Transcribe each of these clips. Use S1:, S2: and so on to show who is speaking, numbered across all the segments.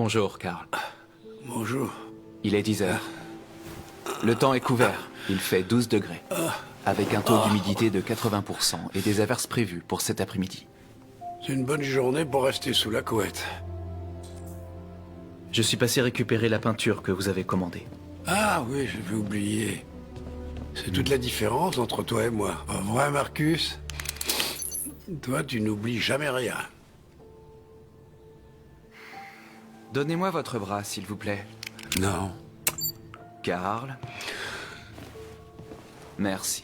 S1: Bonjour, Karl.
S2: Bonjour.
S1: Il est 10 heures. Le temps est couvert. Il fait 12 degrés. Avec un taux d'humidité de 80% et des averses prévues pour cet après-midi.
S2: C'est une bonne journée pour rester sous la couette.
S1: Je suis passé récupérer la peinture que vous avez commandée.
S2: Ah oui, j'avais oublié. C'est toute la différence entre toi et moi. Pas vrai, Marcus? Toi, tu n'oublies jamais rien.
S1: Donnez-moi votre bras, s'il vous plaît.
S2: Non.
S1: Karl. Merci.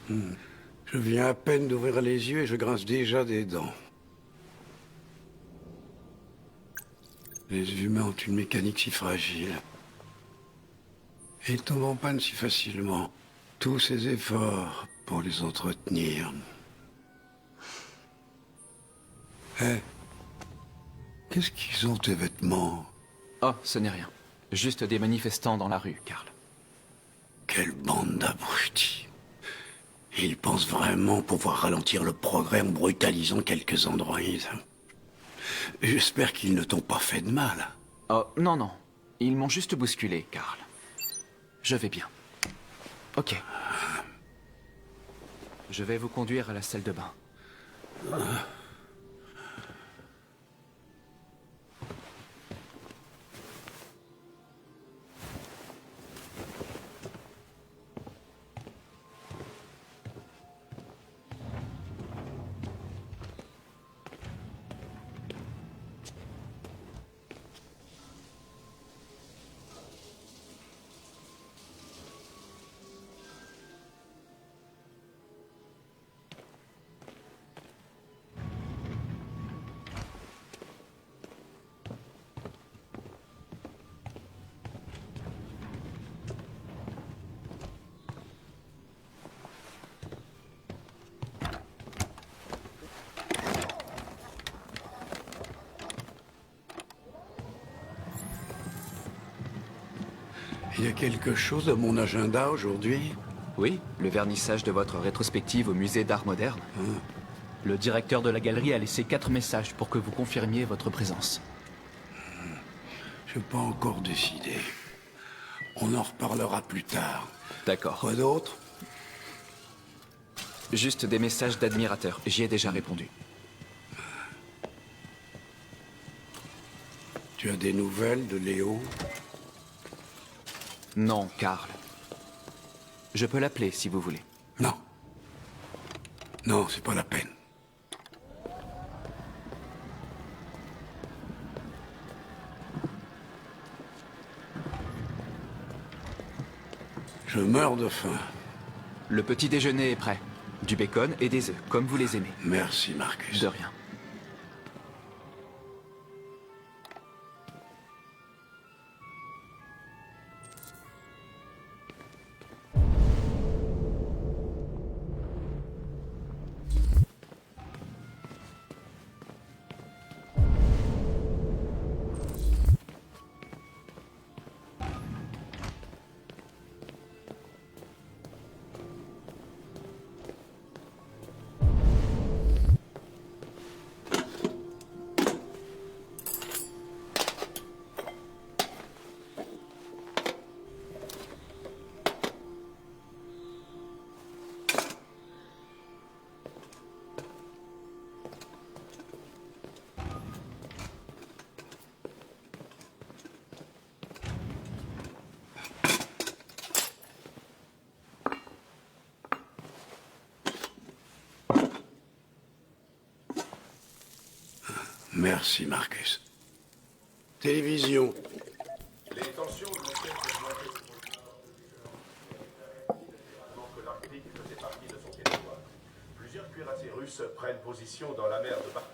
S2: Je viens à peine d'ouvrir les yeux et je grince déjà des dents. Les humains ont une mécanique si fragile. Et ils tombent en panne si facilement. Tous ces efforts pour les entretenir. Hé, qu'est-ce qu'ils ont tes vêtements?
S1: Oh, ce n'est rien. Juste des manifestants dans la rue, Karl.
S2: Quelle bande d'abrutis. Ils pensent vraiment pouvoir ralentir le progrès en brutalisant quelques androïdes. J'espère qu'ils ne t'ont pas fait de mal.
S1: Oh, non, non. Ils m'ont juste bousculé, Karl. Je vais bien. Ok. Je vais vous conduire à la salle de bain.
S2: Il y a quelque chose dans mon agenda aujourd'hui?
S1: Oui, le vernissage de votre rétrospective au musée d'art moderne. Le directeur de la galerie a laissé 4 messages pour que vous confirmiez votre présence.
S2: Je n'ai pas encore décidé. On en reparlera plus tard.
S1: D'accord.
S2: Quoi d'autre?
S1: Juste des messages d'admirateurs. J'y ai déjà répondu.
S2: Tu as des nouvelles de Léo?
S1: Non, Karl. Je peux l'appeler si vous voulez.
S2: Non. Non, c'est pas la peine. Je meurs de faim.
S1: Le petit déjeuner est prêt. Du bacon et des œufs, comme vous les aimez.
S2: Merci, Marcus.
S1: De rien.
S2: Merci, Marcus. Télévision.
S3: Les tensions ne cessent de monter avant que l'Arctique faisait partie de son territoire. Plusieurs cuirassés russes prennent position dans la mer de Barents.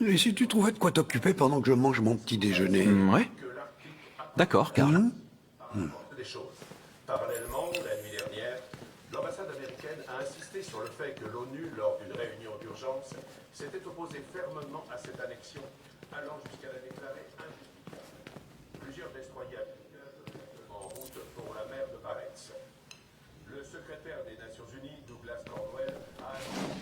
S2: Et si tu trouvais de quoi t'occuper pendant que je mange mon petit déjeuner?
S1: Ouais. D'accord, Karl.
S3: Des choses. Parallèlement, la nuit dernière, l'ambassade américaine a insisté sur le fait que l'ONU, lors d'une réunion d'urgence, s'était opposée fermement à cette annexion, allant jusqu'à la déclarer injustifiable. Plusieurs destroyers américains se mettent en route pour la mer de Barents. Le le secrétaire des Nations Unies, Douglas Caldwell, a annoncé...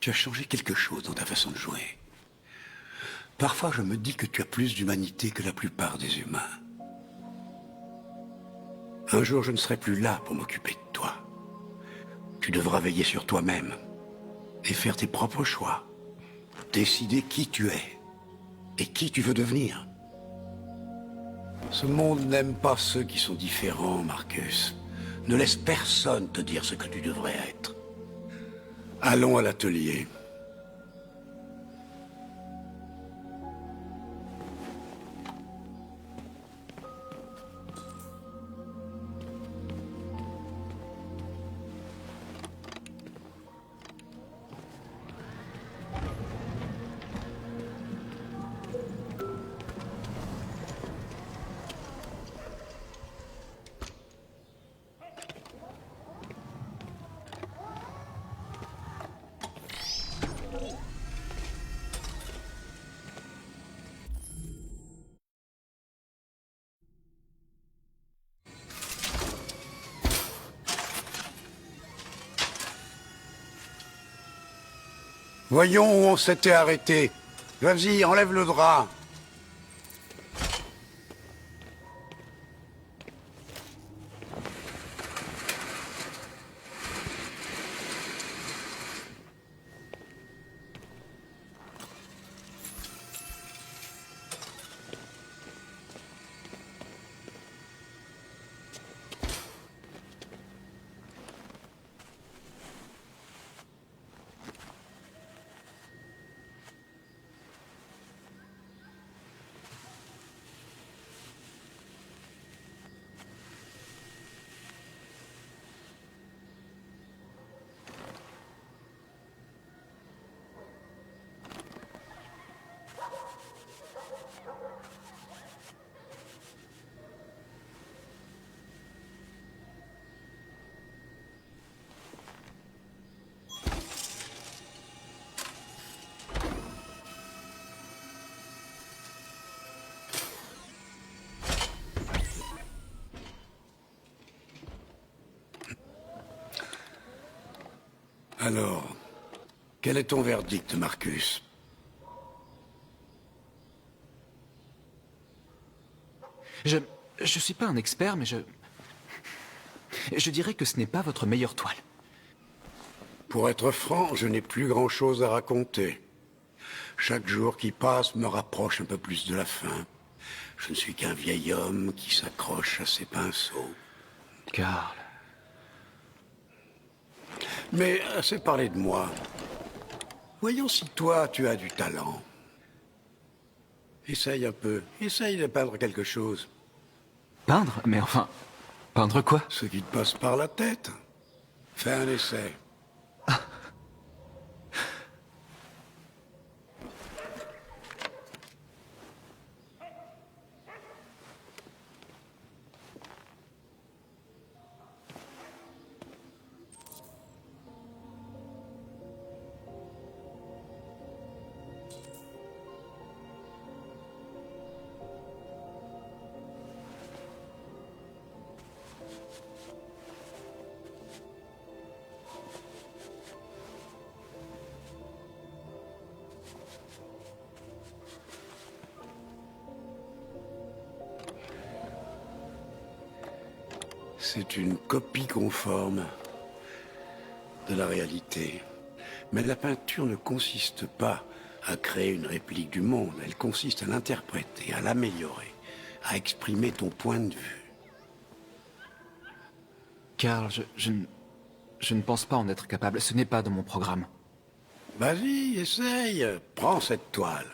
S2: Tu as changé quelque chose dans ta façon de jouer. Parfois, je me dis que tu as plus d'humanité que la plupart des humains. Un jour, je ne serai plus là pour m'occuper de toi. Tu devras veiller sur toi-même et faire tes propres choix. Décider qui tu es et qui tu veux devenir. Ce monde n'aime pas ceux qui sont différents, Marcus. Ne laisse personne te dire ce que tu devrais être. Allons à l'atelier. Voyons où on s'était arrêté. Vas-y, enlève le drap. Alors, quel est ton verdict, Marcus?
S1: Je suis pas un expert, mais je dirais que ce n'est pas votre meilleure toile.
S2: Pour être franc, je n'ai plus grand-chose à raconter. Chaque jour qui passe me rapproche un peu plus de la fin. Je ne suis qu'un vieil homme qui s'accroche à ses pinceaux.
S1: Carl.
S2: Mais assez parlé de moi. Voyons si toi, tu as du talent. Essaye un peu. Essaye de peindre quelque chose.
S1: Peindre? Mais enfin, peindre quoi?
S2: Ce qui te passe par la tête. Fais un essai. C'est une copie conforme de la réalité. Mais la peinture ne consiste pas à créer une réplique du monde. Elle consiste à l'interpréter, à l'améliorer, à exprimer ton point de vue.
S1: Carl, je ne pense pas en être capable. Ce n'est pas dans mon programme.
S2: Vas-y, essaye. Prends cette toile.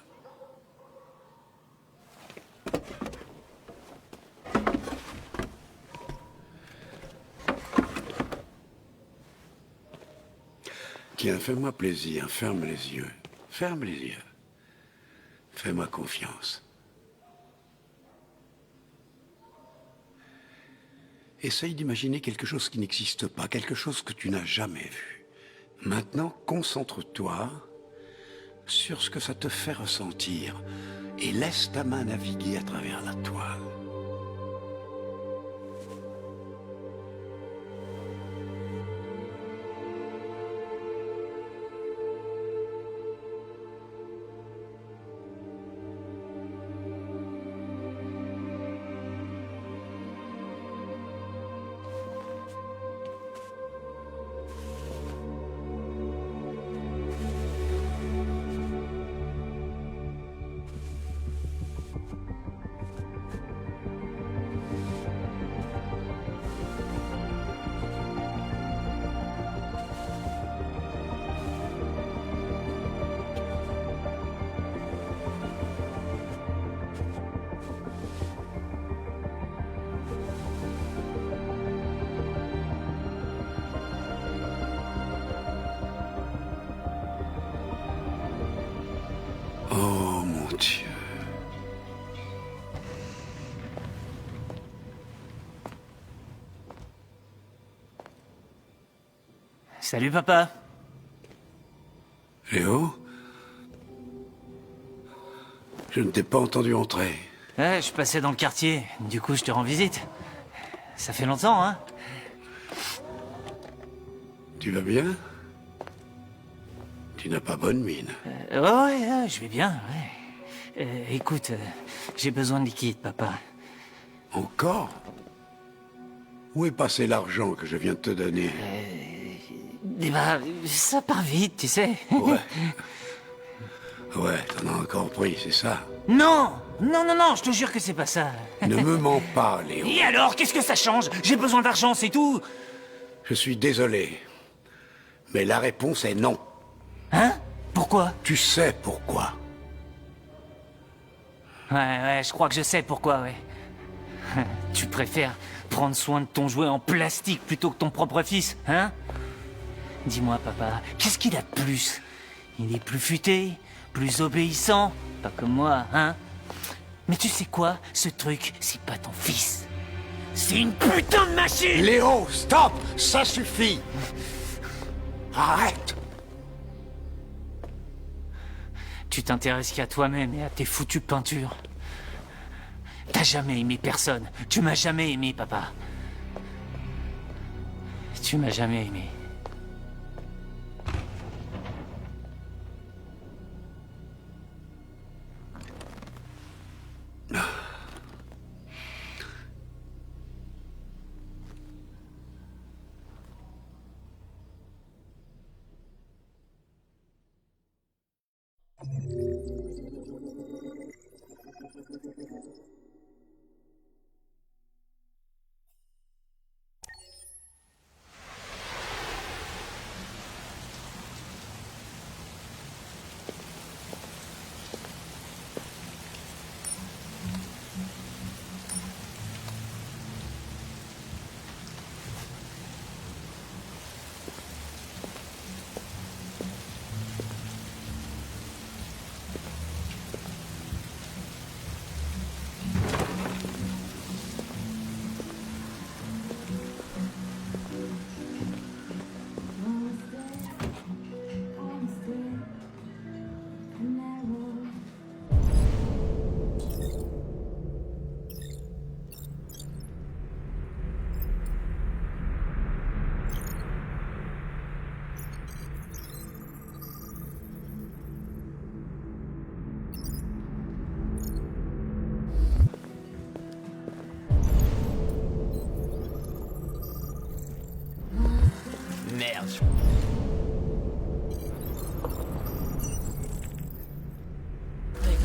S2: Tiens, fais-moi plaisir, ferme les yeux. Ferme les yeux. Fais-moi confiance. Essaye d'imaginer quelque chose qui n'existe pas, quelque chose que tu n'as jamais vu. Maintenant, concentre-toi sur ce que ça te fait ressentir et laisse ta main naviguer à travers la toile. Oh mon Dieu.
S4: Salut papa.
S2: Léo? Je ne t'ai pas entendu entrer.
S4: Je passais dans le quartier, du coup je te rends visite. Ça fait longtemps, hein?
S2: Tu vas bien? Tu n'as pas bonne mine.
S4: Ouais, je vais bien, ouais. Écoute, j'ai besoin de liquide, papa.
S2: Encore? Où est passé l'argent que je viens de te donner?
S4: Bah, ça part vite, tu sais.
S2: Ouais. Ouais, t'en as encore pris, c'est ça?
S4: Non, je te jure que c'est pas ça.
S2: Ne me mens pas, Léo.
S4: Et alors, qu'est-ce que ça change? J'ai besoin d'argent, c'est tout.
S2: Je suis désolé. Mais la réponse est non.
S4: Hein? Pourquoi?
S2: Tu sais pourquoi.
S4: Ouais, je crois que je sais pourquoi, ouais. Tu préfères prendre soin de ton jouet en plastique plutôt que ton propre fils, hein? Dis-moi, papa, qu'est-ce qu'il a de plus? Il est plus futé, plus obéissant, pas comme moi, hein? Mais tu sais quoi? Ce truc, c'est pas ton fils. C'est une putain de machine!
S2: Léo, stop! Ça suffit! Arrête!
S4: Tu t'intéresses qu'à toi-même et à tes foutues peintures. T'as jamais aimé personne. Tu m'as jamais aimé, papa. Tu m'as jamais aimé.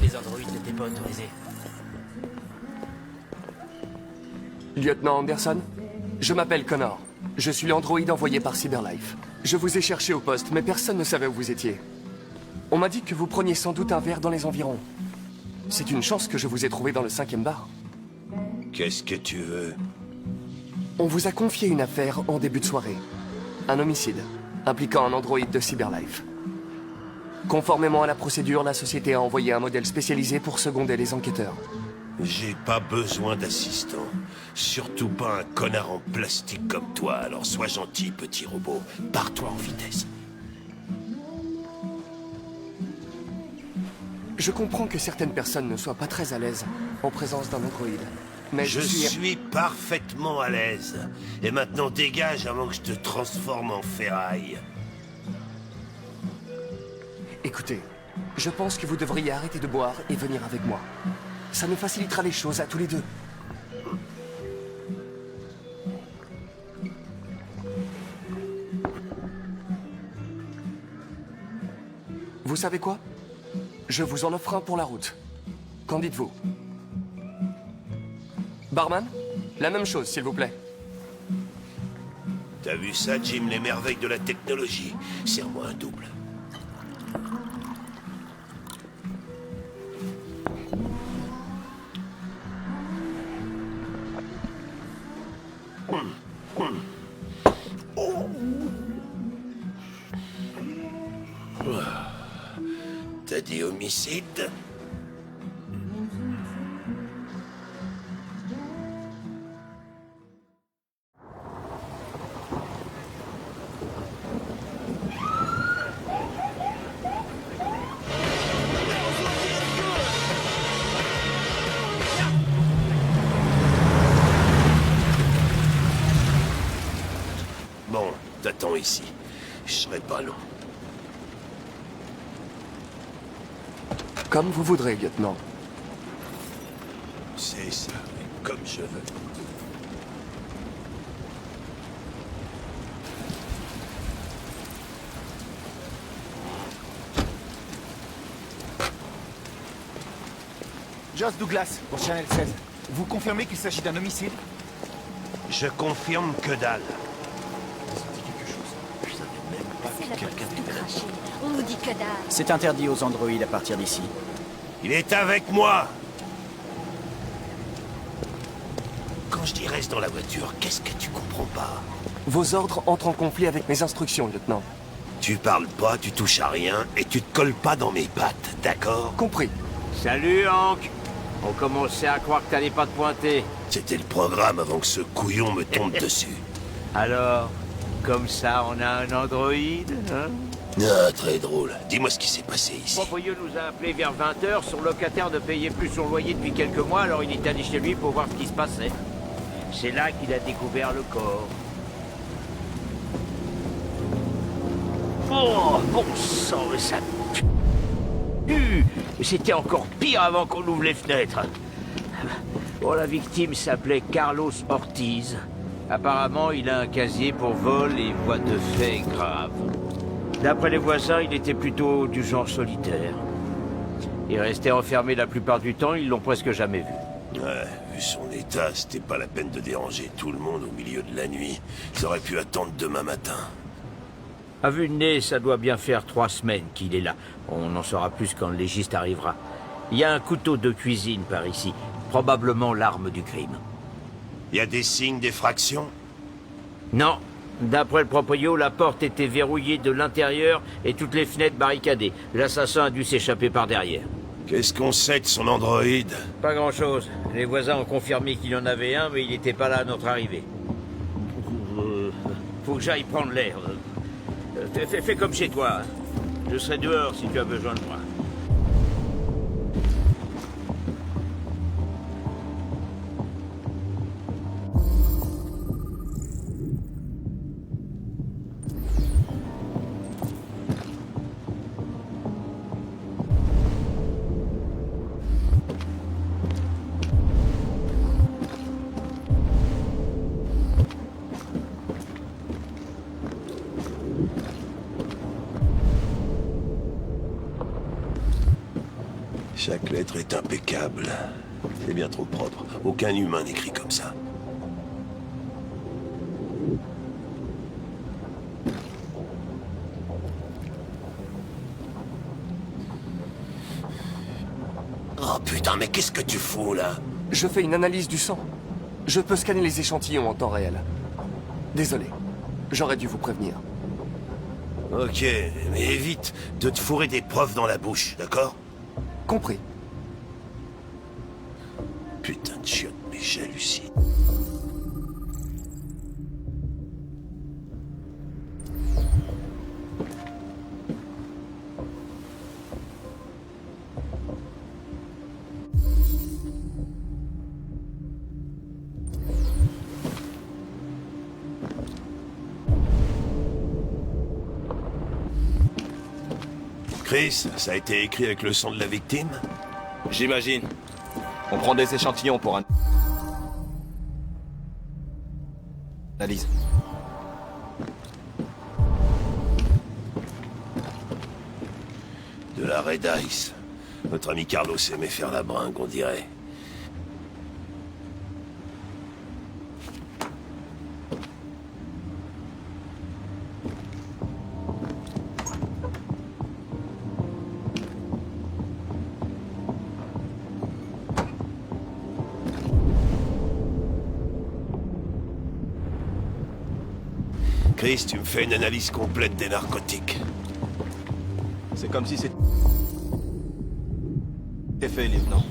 S5: les androïdes n'étaient pas autorisés.
S6: Lieutenant Anderson, je m'appelle Connor. Je suis l'androïde envoyé par Cyberlife. Je vous ai cherché au poste, mais personne ne savait où vous étiez. On m'a dit que vous preniez sans doute un verre dans les environs. C'est une chance que je vous ai trouvé dans le 5e bar.
S7: Qu'est-ce que tu veux?
S6: On vous a confié une affaire en début de soirée. Un homicide, impliquant un androïde de Cyberlife. Conformément à la procédure, la société a envoyé un modèle spécialisé pour seconder les enquêteurs.
S7: J'ai pas besoin d'assistant. Surtout pas un connard en plastique comme toi, alors sois gentil, petit robot. Pars-toi en vitesse.
S6: Je comprends que certaines personnes ne soient pas très à l'aise en présence d'un androïde. Mais
S7: Je suis parfaitement à l'aise. Et maintenant dégage avant que je te transforme en ferraille.
S6: Écoutez, je pense que vous devriez arrêter de boire et venir avec moi. Ça nous facilitera les choses à tous les deux. Vous savez quoi? Je vous en offre un pour la route. Qu'en dites-vous? Barman? La même chose, s'il vous plaît.
S7: T'as vu ça, Jim, les merveilles de la technologie? Serre-moi un double. T'as dit homicide? Bon, t'attends ici. Je serai pas long.
S6: Comme vous voudrez, lieutenant.
S7: C'est ça, mais comme je veux.
S8: Joss Douglas, pour Channel 16. Vous confirmez qu'il s'agit d'un homicide?
S7: Je confirme que dalle.
S9: C'est la police tout craché. On nous dit que dalle.
S5: C'est interdit aux androïdes à partir d'ici.
S7: Il est avec moi. Quand je dis reste dans la voiture, qu'est-ce que tu comprends pas?
S6: Vos ordres entrent en conflit avec mes instructions, lieutenant.
S7: Tu parles pas, tu touches à rien, et tu te colles pas dans mes pattes, d'accord?
S6: Compris.
S10: Salut, Hank. On commençait à croire que t'allais pas te pointer.
S7: C'était le programme avant que ce couillon me tombe dessus.
S10: Alors, comme ça, on a un androïde, hein?
S7: Ah, très drôle. Dis-moi ce qui s'est passé
S10: Le
S7: ici.
S10: propriétaire nous a appelé vers 20h. Son locataire ne payait plus son loyer depuis quelques mois, alors il est allé chez lui pour voir ce qui se passait. C'est là qu'il a découvert le corps. Oh, bon sang, mais ça pue. C'était encore pire avant qu'on ouvre les fenêtres. Bon, la victime s'appelait Carlos Ortiz. Apparemment, il a un casier pour vol et voies de fait graves. D'après les voisins, il était plutôt du genre solitaire. Il restait enfermé la plupart du temps, ils l'ont presque jamais vu.
S7: Ouais, vu son état, c'était pas la peine de déranger tout le monde au milieu de la nuit. Ils auraient pu attendre demain matin.
S10: À vue de nez, ça doit bien faire 3 semaines qu'il est là. On en saura plus quand le légiste arrivera. Il y a un couteau de cuisine par ici. Probablement l'arme du crime.
S7: Il y a des signes d'effraction?
S10: Non. D'après le proprio, la porte était verrouillée de l'intérieur et toutes les fenêtres barricadées. L'assassin a dû s'échapper par derrière.
S7: Qu'est-ce qu'on sait de son androïde?
S10: Pas grand-chose. Les voisins ont confirmé qu'il y en avait un, mais il n'était pas là à notre arrivée. Faut que j'aille prendre l'air. Fais comme chez toi. Je serai dehors si tu as besoin de moi.
S7: Chaque lettre est impeccable. C'est bien trop propre. Aucun humain n'écrit comme ça. Oh putain, mais qu'est-ce que tu fous là?
S6: Je fais une analyse du sang. Je peux scanner les échantillons en temps réel. Désolé, j'aurais dû vous prévenir.
S7: Ok, mais évite de te fourrer des preuves dans la bouche, d'accord?
S6: Compris.
S7: Putain de chiotte, mais j'hallucine. Chris, ça a été écrit avec le sang de la victime?
S8: J'imagine. On prend des échantillons pour un... analyse.
S7: De la Red Ice. Notre ami Carlos aimait faire la bringue, on dirait. Chris, tu me fais une analyse complète des narcotiques.
S8: C'est comme si c'était fait, lieutenant.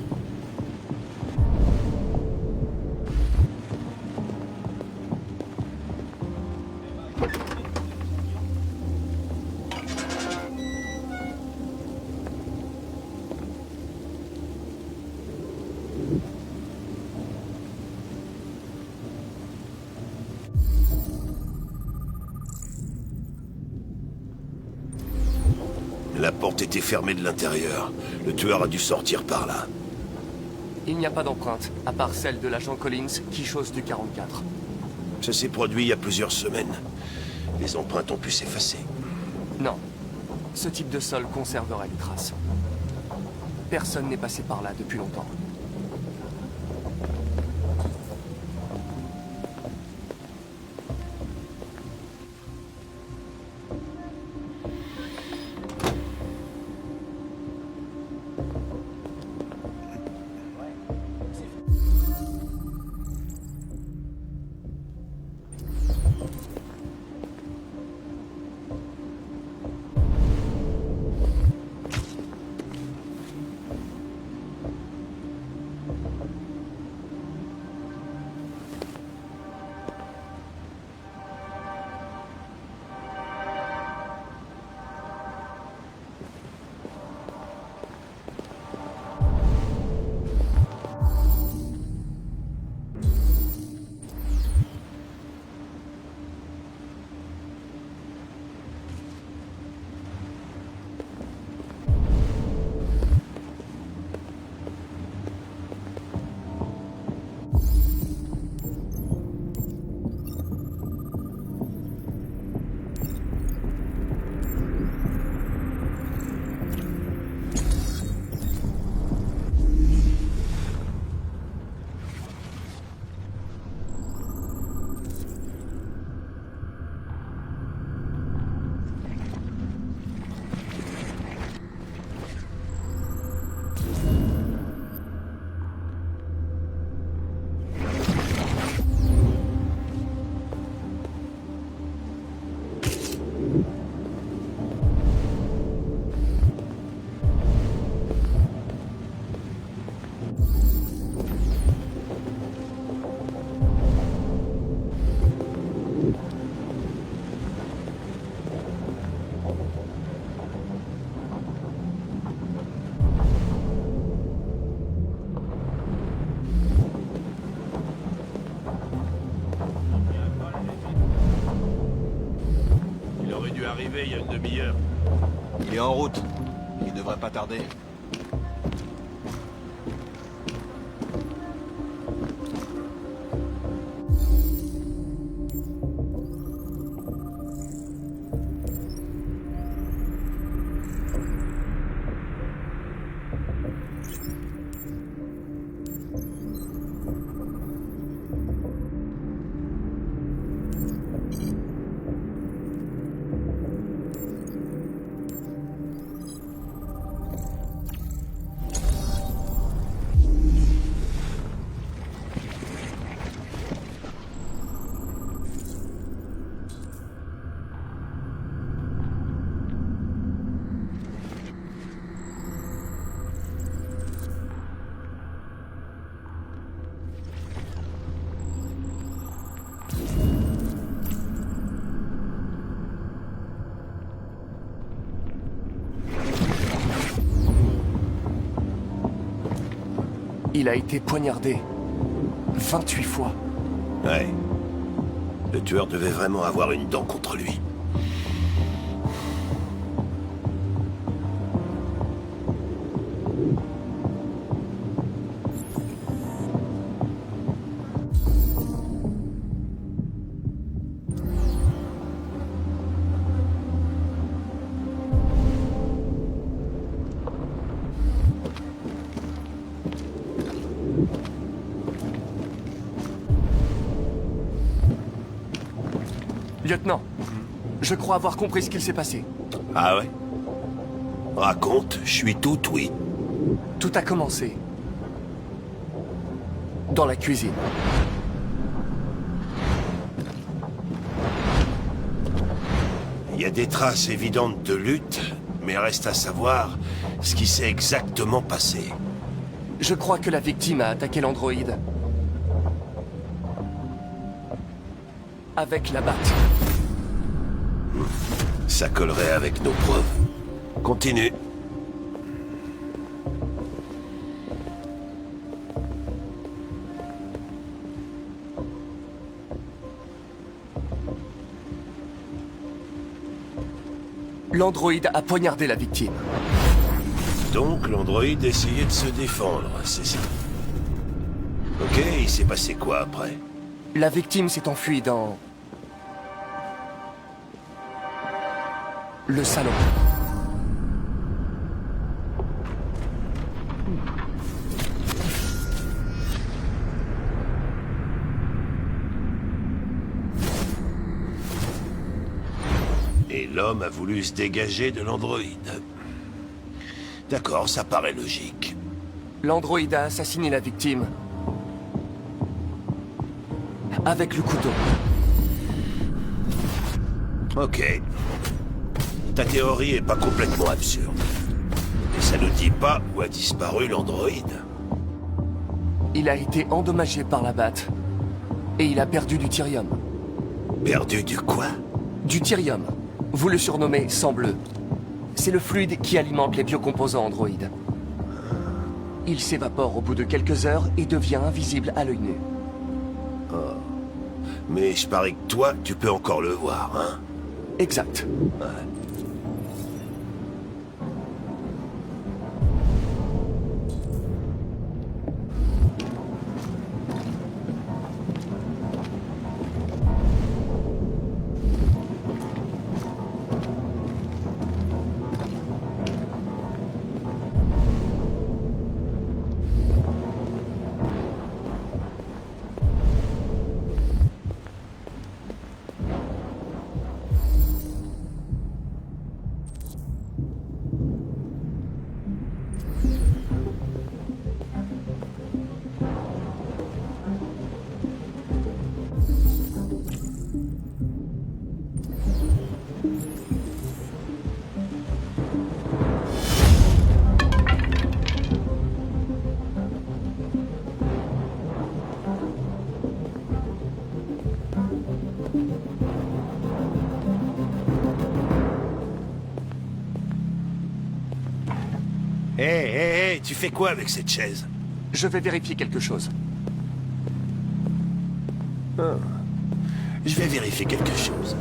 S7: La porte était fermée de l'intérieur. Le tueur a dû sortir par là.
S6: Il n'y a pas d'empreinte, à part celle de l'agent Collins qui chose du 44.
S7: Ça s'est produit il y a plusieurs semaines. Les empreintes ont pu s'effacer.
S6: Non. Ce type de sol conserverait les traces. Personne n'est passé par là depuis longtemps.
S7: arrivé il y a une demi-heure.
S8: Il est en route. Il devrait pas tarder.
S6: Il a été poignardé 28 fois.
S7: Ouais. Le tueur devait vraiment avoir une dent contre lui.
S6: Lieutenant, je crois avoir compris ce qu'il s'est passé.
S7: Ah ouais? Raconte, je suis tout oui.
S6: Tout a commencé dans la cuisine.
S7: Il y a des traces évidentes de lutte, mais reste à savoir ce qui s'est exactement passé.
S6: Je crois que la victime a attaqué l'androïde avec la batte.
S7: Ça collerait avec nos preuves. Continue.
S6: L'androïde a poignardé la victime.
S7: Donc l'androïde essayait de se défendre, c'est ça. Ok, il s'est passé quoi après?
S6: La victime s'est enfuie dans le salon.
S7: Et l'homme a voulu se dégager de l'androïde. D'accord, ça paraît logique.
S6: L'androïde a assassiné la victime avec le couteau.
S7: Ok. Ta théorie est pas complètement absurde. Et ça ne dit pas où a disparu l'androïde.
S6: Il a été endommagé par la batte. Et il a perdu du thirium.
S7: Perdu du quoi?
S6: Du thirium. Vous le surnommez sang bleu. C'est le fluide qui alimente les biocomposants androïdes. Il s'évapore au bout de quelques heures et devient invisible à l'œil nu.
S7: Oh. Mais je parie que toi, tu peux encore le voir, hein?
S6: Exact.
S7: Ouais. Hé, tu fais quoi avec cette chaise?
S6: Je vais vérifier quelque chose.
S7: Je vais vérifier quelque chose.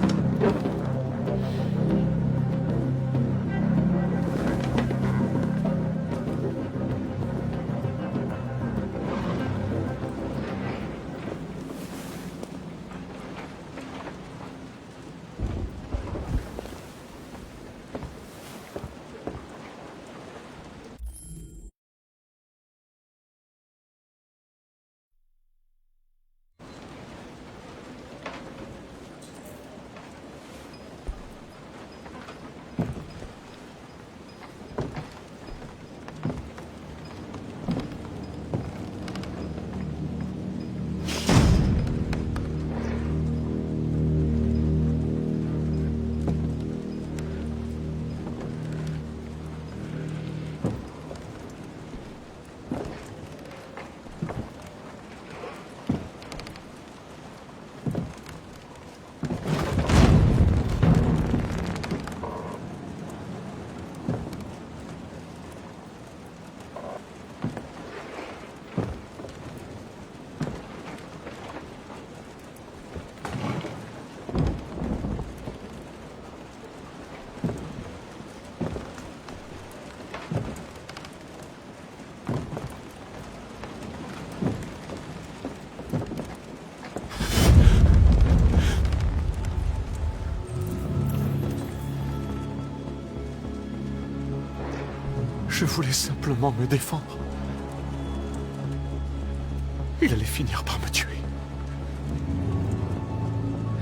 S6: Je voulais simplement me défendre. Il allait finir par me tuer.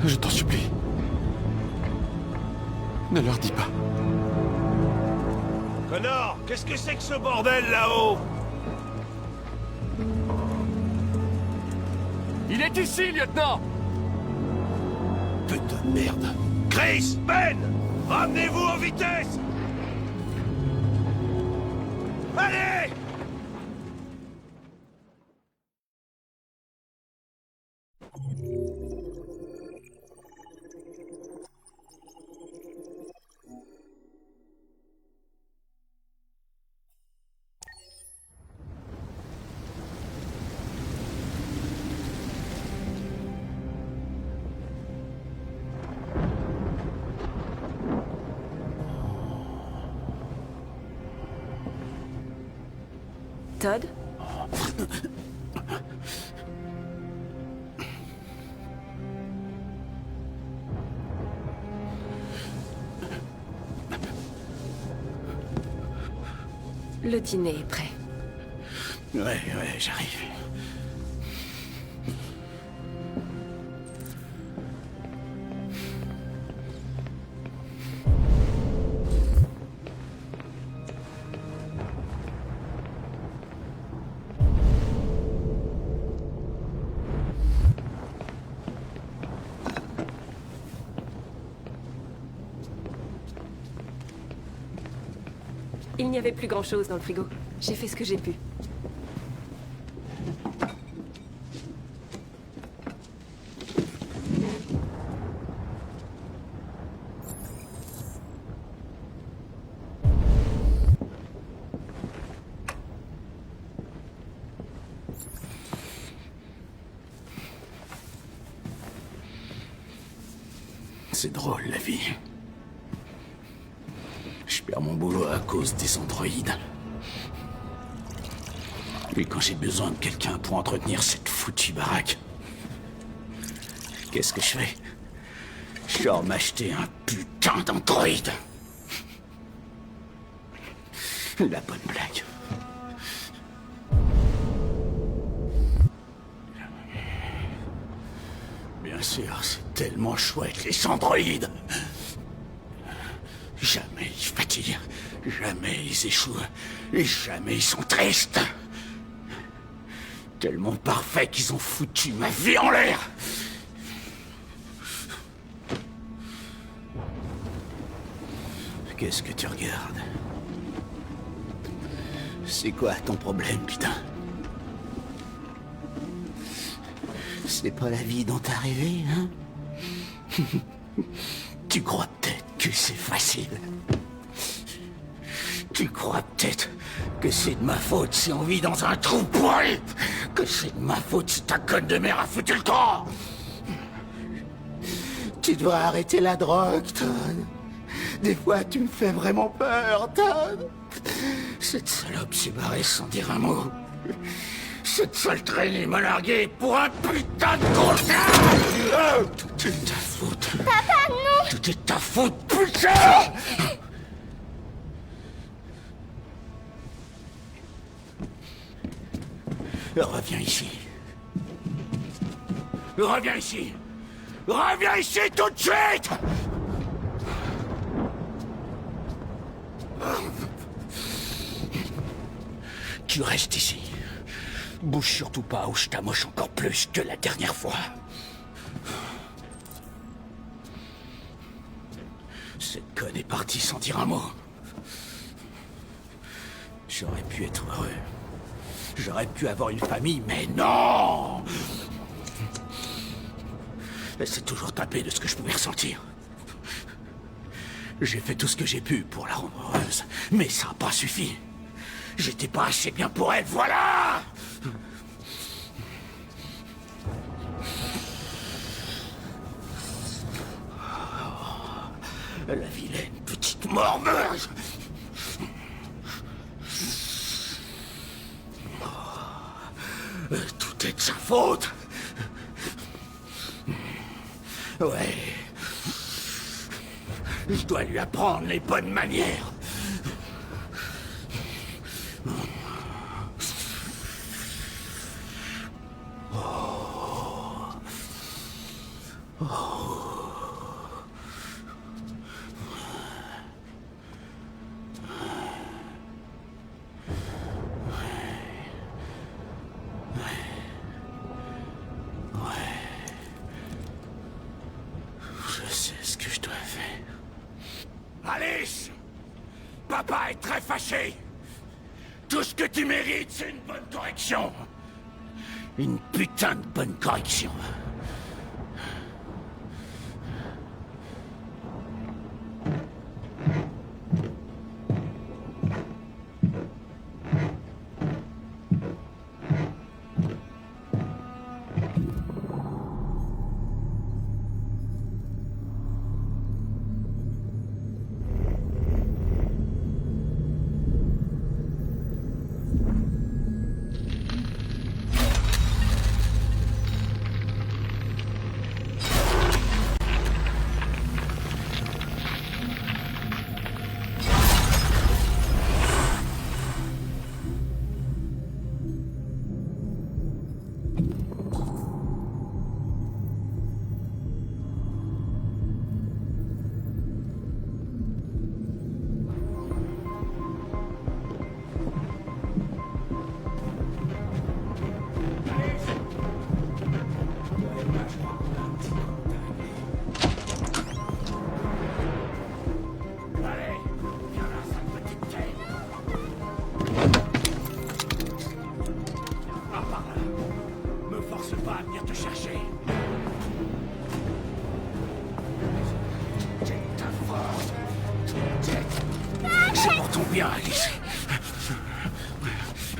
S6: Je t'en supplie. Ne leur dis pas.
S7: Connor, qu'est-ce que c'est que ce bordel là-haut?
S6: Il est ici, lieutenant!
S7: Putain de merde. Chris, Ben! Ramenez-vous en vitesse! Allez!
S11: Todd? Le dîner est prêt.
S2: Ouais, j'arrive.
S11: Il n'y avait plus grand-chose dans le frigo. J'ai fait ce que j'ai pu.
S2: C'est drôle, la vie. Je perds mon boulot à cause des androïdes. Et quand j'ai besoin de quelqu'un pour entretenir cette foutue baraque, qu'est-ce que je fais? Je sors m'acheter un putain d'androïde. La bonne blague. Bien sûr, c'est tellement chouette, les androïdes. Jamais ils fatiguent, jamais ils échouent, et jamais ils sont tristes. Tellement parfaits qu'ils ont foutu ma vie en l'air. Qu'est-ce que tu regardes? C'est quoi ton problème, putain? C'est pas la vie dont t'as rêvé, hein? Tu crois peut-être que c'est facile. Tu crois peut-être que c'est de ma faute si on vit dans un trou pourri. Que c'est de ma faute si ta conne de mère a foutu le camp. Tu dois arrêter la drogue, Todd. Des fois, tu me fais vraiment peur, Todd. Cette salope s'est barrée sans dire un mot. Cette sale traînée m'a largué pour un putain de concert. Tout est ta faute.
S9: Papa, non!
S2: Tout est ta faute, putain! Reviens ici. Reviens ici. Reviens ici tout de suite! Tu restes ici. Bouge surtout pas ou je t'amoche encore plus que la dernière fois. Cette conne est partie sans dire un mot. J'aurais pu être heureux. J'aurais pu avoir une famille, mais non! Elle s'est toujours tapée de ce que je pouvais ressentir. J'ai fait tout ce que j'ai pu pour la rendre heureuse, mais ça n'a pas suffi. J'étais pas assez bien pour elle, voilà! La vilaine petite mormeuse! Tout est de sa faute! Ouais. Je dois lui apprendre les bonnes manières. Je sais ce que je dois faire.
S12: Alice! Papa est très fâché. Tout ce que tu mérites, c'est une bonne correction.
S2: Une putain de bonne correction.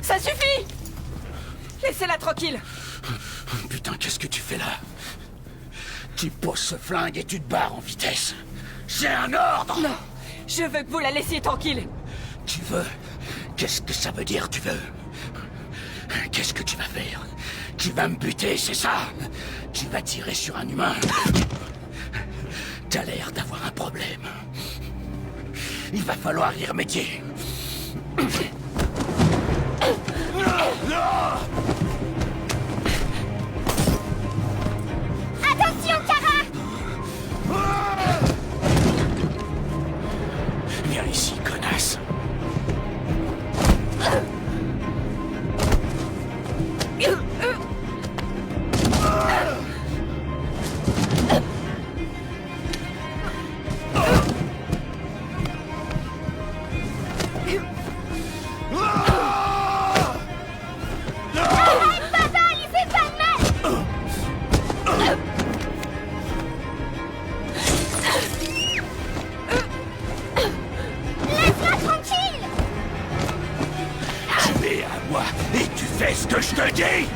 S11: Ça suffit! Laissez-la tranquille!
S2: Putain, qu'est-ce que tu fais là? Tu poses ce flingue et tu te barres en vitesse. J'ai un ordre!
S11: Non! Je veux que vous la laissiez tranquille!
S2: Tu veux? Qu'est-ce que ça veut dire, tu veux? Qu'est-ce que tu vas faire? Tu vas me buter, c'est ça? Tu vas tirer sur un humain? T'as l'air d'avoir un problème. Il va falloir y remédier.
S9: Attention, Kara!
S2: Viens ici, connasse.
S12: Qu'est-ce que je te dis?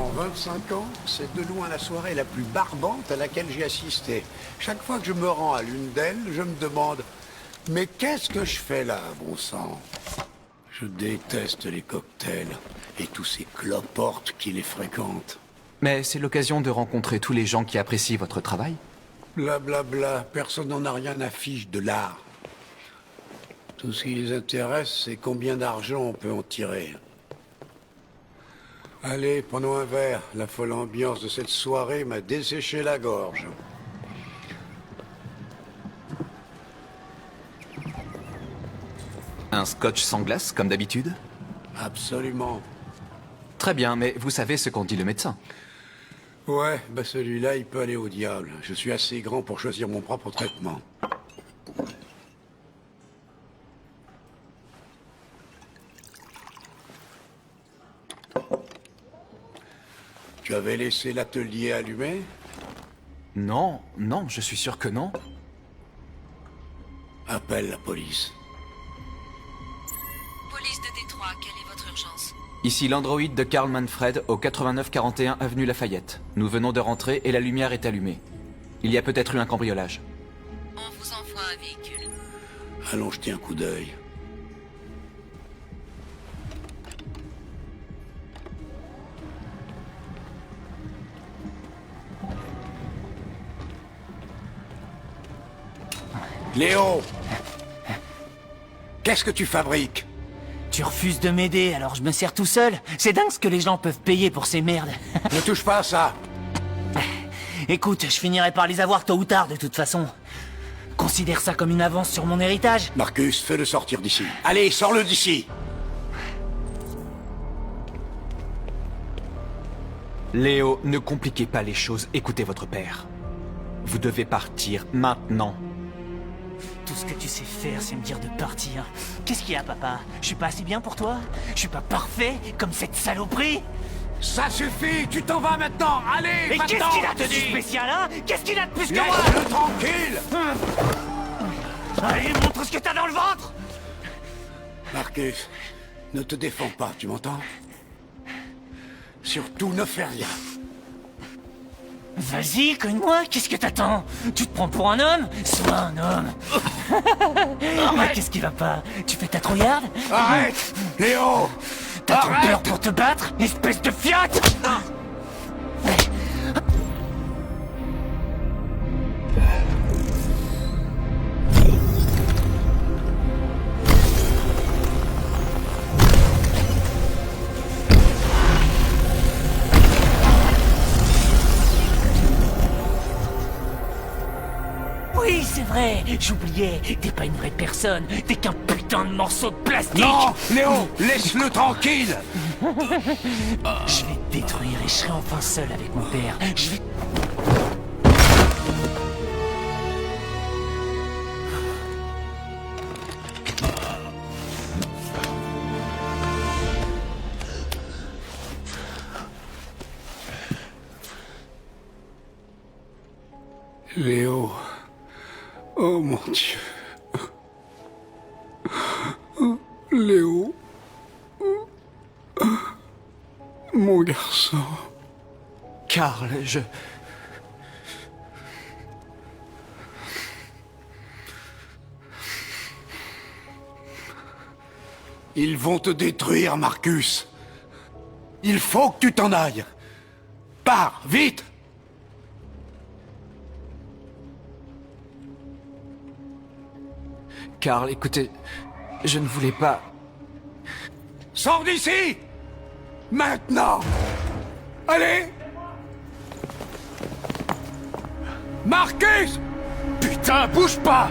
S2: En 25 ans, c'est de loin la soirée la plus barbante à laquelle j'ai assisté. Chaque fois que je me rends à l'une d'elles, je me demande « Mais qu'est-ce que je fais là, bon sang ?» Je déteste les cocktails et tous ces cloportes qui les fréquentent.
S1: Mais c'est l'occasion de rencontrer tous les gens qui apprécient votre travail.
S2: Blablabla, personne n'en a rien à fiche de l'art. Tout ce qui les intéresse, c'est combien d'argent on peut en tirer. Allez, prenons un verre. La folle ambiance de cette soirée m'a desséché la gorge.
S1: Un scotch sans glace, comme d'habitude?
S2: Absolument.
S1: Très bien, mais vous savez ce qu'en dit le médecin.
S2: Ouais, bah celui-là, il peut aller au diable. Je suis assez grand pour choisir mon propre traitement. Tu avais laissé l'atelier allumé?
S1: Non, non, je suis sûr que non.
S2: Appelle la police.
S13: Police de Détroit, quelle est votre urgence?
S1: Ici l'androïde de Karl Manfred au 8941 avenue Lafayette. Nous venons de rentrer et la lumière est allumée. Il y a peut-être eu un cambriolage.
S13: On vous envoie un véhicule.
S2: Allons jeter un coup d'œil. Léo! Qu'est-ce que tu fabriques?
S4: Tu refuses de m'aider, alors je me sers tout seul. C'est dingue ce que les gens peuvent payer pour ces merdes.
S2: Ne touche pas à ça.
S4: Écoute, je finirai par les avoir tôt ou tard de toute façon. Considère ça comme une avance sur mon héritage.
S2: Marcus, fais-le sortir d'ici. Allez, sors-le d'ici.
S1: Léo, ne compliquez pas les choses, écoutez votre père. Vous devez partir maintenant.
S4: Tout ce que tu sais faire, c'est me dire de partir. Qu'est-ce qu'il y a, papa? Je suis pas assez bien pour toi? Je suis pas parfait, comme cette saloperie?
S2: Ça suffit, tu t'en vas maintenant. Allez,
S4: mais
S2: maintenant.
S4: Qu'est-ce qu'il a de si spécial, hein? Qu'est-ce qu'il a de plus que moi?
S2: Laisse-le tranquille.
S4: Allez, montre ce que t'as dans le ventre.
S2: Marcus, ne te défends pas, tu m'entends? Surtout, ne fais rien.
S4: Vas-y, cogne-moi, qu'est-ce que t'attends? Tu te prends pour un homme? Sois un homme. Mais qu'est-ce qui va pas? Tu fais ta trouillarde?
S2: Arrête, Léo.
S4: T'as trop peur pour te battre, espèce de fiotte! Oui, c'est vrai, j'oubliais, t'es pas une vraie personne, t'es qu'un putain de morceau de plastique.
S2: Non, Léo, laisse-le tranquille.
S4: Je vais te détruire et je serai enfin seul avec mon père. Je vais...
S2: Léo. Oh mon Dieu. Léo. Mon garçon.
S1: Karl, je...
S2: Ils vont te détruire, Marcus. Il faut que tu t'en ailles. Pars, vite.
S1: Karl, écoutez, je ne voulais pas...
S2: Sors d'ici! Maintenant! Allez! Marcus! Putain, bouge pas!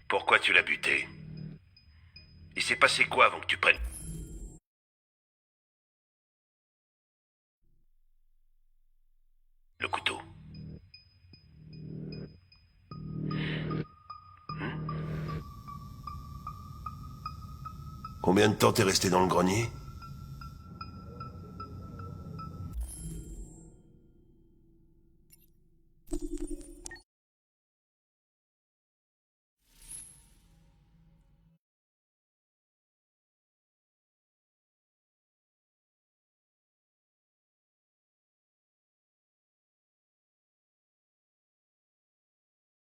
S7: Pourquoi tu l'as buté? Il s'est passé quoi avant que tu prennes... le couteau? Combien de temps t'es resté dans le grenier?